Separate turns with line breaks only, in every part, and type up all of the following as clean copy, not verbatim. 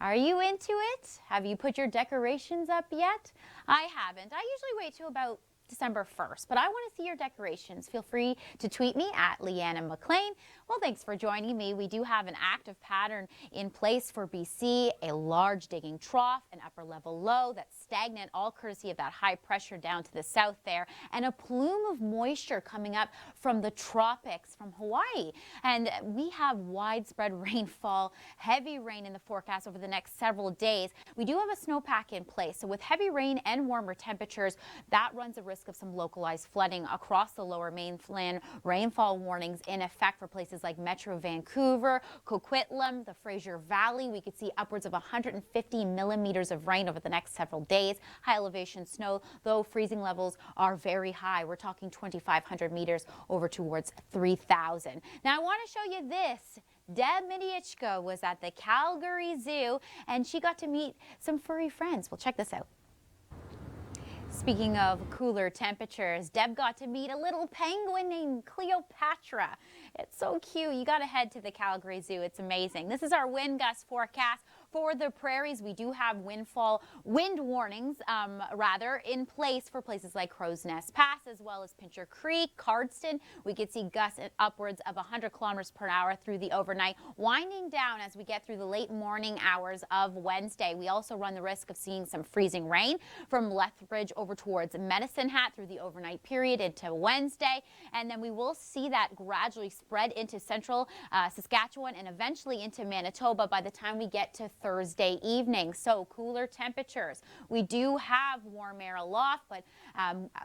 Are you into it? Have you put your decorations up yet? I haven't. I usually wait till about December 1st, but I want to see your decorations. Feel free to tweet me at Leeanna Mclean. Well, thanks for joining me. We do have an active pattern in place for BC, a large digging trough, an upper level low that's stagnant, all courtesy of that high pressure down to the south there, and a plume of moisture coming up from the tropics from Hawaii. And we have widespread rainfall, heavy rain in the forecast over the next several days. We do have a snowpack in place, so with heavy rain and warmer temperatures, that runs a risk of some localized flooding across the lower mainland. Rainfall warnings in effect for places like Metro Vancouver, Coquitlam, the Fraser Valley. We could see upwards of 150 millimeters of rain over the next several days. High elevation snow, though freezing levels are very high. We're talking 2,500 meters over towards 3,000. Now I want to show you this. Deb Midichko was at the Calgary Zoo and she got to meet some furry friends. Well, check this out. Speaking of cooler temperatures, Deb got to meet a little penguin named Cleopatra. It's so cute. You got to head to the Calgary Zoo. It's amazing. This is our wind gust forecast for the prairies. We do have wind warnings, in place for places like Crow's Nest Pass, as well as Pincher Creek, Cardston. We could see gusts at upwards of 100 kilometers per hour through the overnight, winding down as we get through the late morning hours of Wednesday. We also run the risk of seeing some freezing rain from Lethbridge over towards Medicine Hat through the overnight period into Wednesday. And then we will see that gradually spread into central Saskatchewan and eventually into Manitoba by the time we get to Thursday evening. So cooler temperatures. We do have warm air aloft, but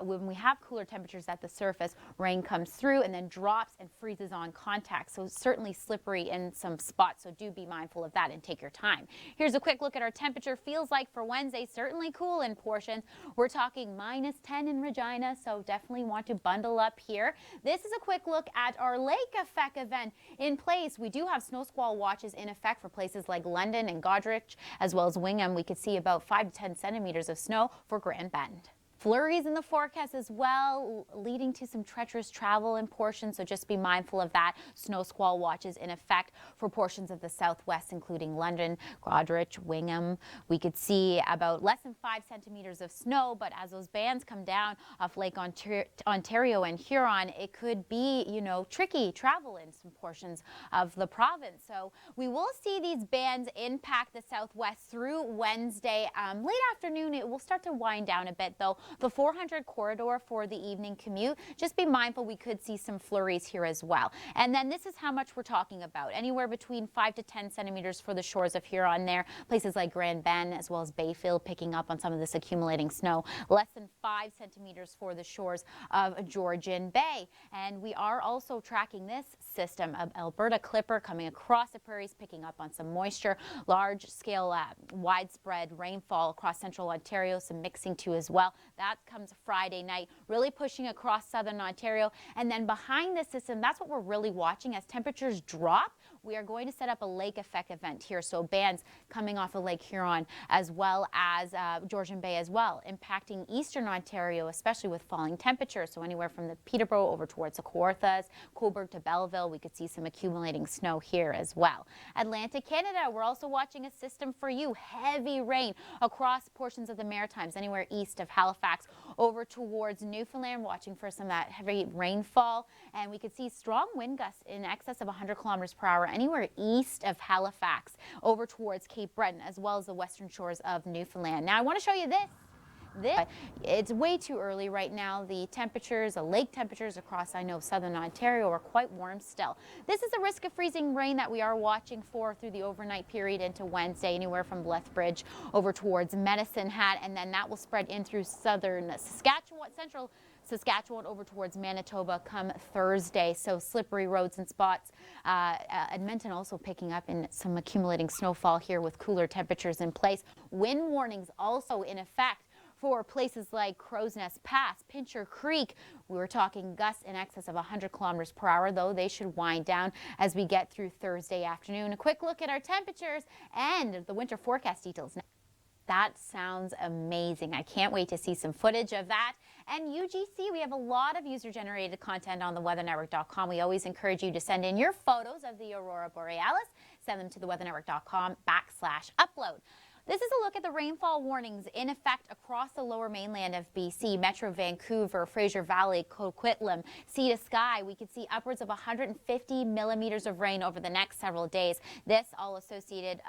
when we have cooler temperatures at the surface, rain comes through and then drops and freezes on contact. So certainly slippery in some spots. So do be mindful of that and take your time. Here's a quick look at our temperature. Feels like for Wednesday, certainly cool in portions. We're talking -10 in Regina, so definitely want to bundle up here. This is a quick look at our lake effect event in place. We do have snow squall watches in effect for places like London and Goderich, as well as Wingham. We could see about 5 to 10 centimeters of snow for Grand Bend. Flurries in the forecast as well, leading to some treacherous travel in portions, so just be mindful of that. Snow squall watches in effect for portions of the southwest, including London, Goderich, Wingham. We could see about less than 5 centimeters of snow, but as those bands come down off Lake Ontario and Huron, it could be, tricky travel in some portions of the province. So we will see these bands impact the southwest through Wednesday. Late afternoon, it will start to wind down a bit, though. The 400 corridor for the evening commute, just be mindful we could see some flurries here as well. And then this is how much we're talking about. Anywhere between 5 to 10 centimeters for the shores of Huron there. Places like Grand Bend as well as Bayfield picking up on some of this accumulating snow. Less than 5 centimeters for the shores of Georgian Bay. And we are also tracking this system of Alberta Clipper coming across the prairies, picking up on some moisture. Large scale widespread rainfall across central Ontario, some mixing too as well. That comes Friday night, really pushing across southern Ontario. And then behind this system, that's what we're really watching. As temperatures drop, we are going to set up a lake effect event here. So bands coming off of Lake Huron as well as Georgian Bay as well, impacting eastern Ontario, especially with falling temperatures. So anywhere from the Peterborough over towards the Kawarthas, Cobourg to Belleville, we could see some accumulating snow here as well. Atlantic Canada, we're also watching a system for you. Heavy rain across portions of the Maritimes, anywhere east of Halifax over towards Newfoundland, watching for some of that heavy rainfall. And we could see strong wind gusts in excess of 100 kilometers per hour anywhere east of Halifax over towards Cape Breton, as well as the western shores of Newfoundland. Now I want to show you this. It's way too early right now. The temperatures, the lake temperatures across, southern Ontario are quite warm still. This is a risk of freezing rain that we are watching for through the overnight period into Wednesday, anywhere from Lethbridge over towards Medicine Hat, and then that will spread in through southern Saskatchewan, central Saskatchewan over towards Manitoba come Thursday. So slippery roads and spots. Edmonton also picking up in some accumulating snowfall here with cooler temperatures in place. Wind warnings also in effect for places like Crow's Nest Pass, Pincher Creek. We were talking gusts in excess of 100 kilometers per hour, though they should wind down as we get through Thursday afternoon. A quick look at our temperatures and the winter forecast details now. That sounds amazing. I can't wait to see some footage of that. And UGC, we have a lot of user-generated content on theweathernetwork.com. We always encourage you to send in your photos of the Aurora Borealis. send them to theweathernetwork.com/upload. This is a look at the rainfall warnings in effect across the lower mainland of BC, Metro Vancouver, Fraser Valley, Coquitlam, Sea to Sky. We could see upwards of 150 millimeters of rain over the next several days. This all associated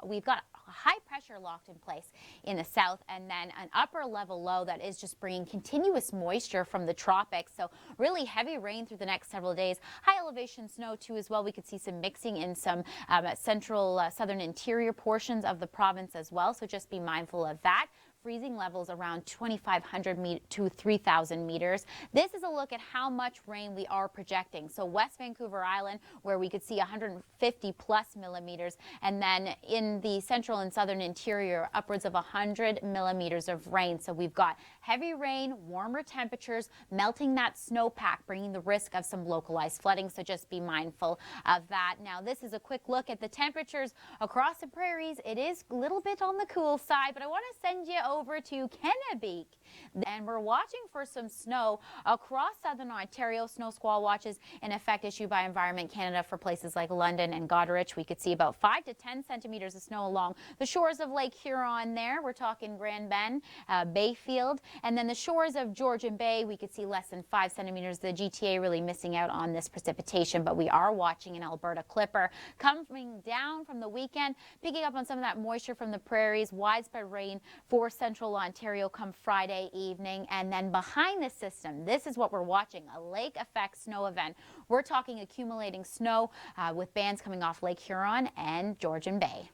we've got high pressure locked in place in the south, and then an upper level low that is just bringing continuous moisture from the tropics. So really heavy rain through the next several days. High elevation snow too as well. We could see some mixing in some central southern interior portions of the province as well, so just be mindful of that. Freezing levels around 2,500 to 3,000 meters. This is a look at how much rain we are projecting. So West Vancouver Island, where we could see 150 plus millimeters, and then in the central and southern interior, upwards of 100 millimeters of rain. So we've got heavy rain, warmer temperatures, melting that snowpack, bringing the risk of some localized flooding. So just be mindful of that. Now, this is a quick look at the temperatures across the prairies. It is a little bit on the cool side, but I want to send you over to Kennebec, and we're watching for some snow across southern Ontario. Snow squall watches in effect issued by Environment Canada for places like London and Goderich. We could see about 5 to 10 centimeters of snow along the shores of Lake Huron there. We're talking Grand Bend, Bayfield, and then the shores of Georgian Bay, we could see less than 5 centimeters. The GTA really missing out on this precipitation, but we are watching an Alberta Clipper coming down from the weekend, picking up on some of that moisture from the prairies. Widespread rain for central Ontario come Friday evening, and then behind the system, this is what we're watching, a lake effect snow event. We're talking accumulating snow with bands coming off Lake Huron and Georgian Bay.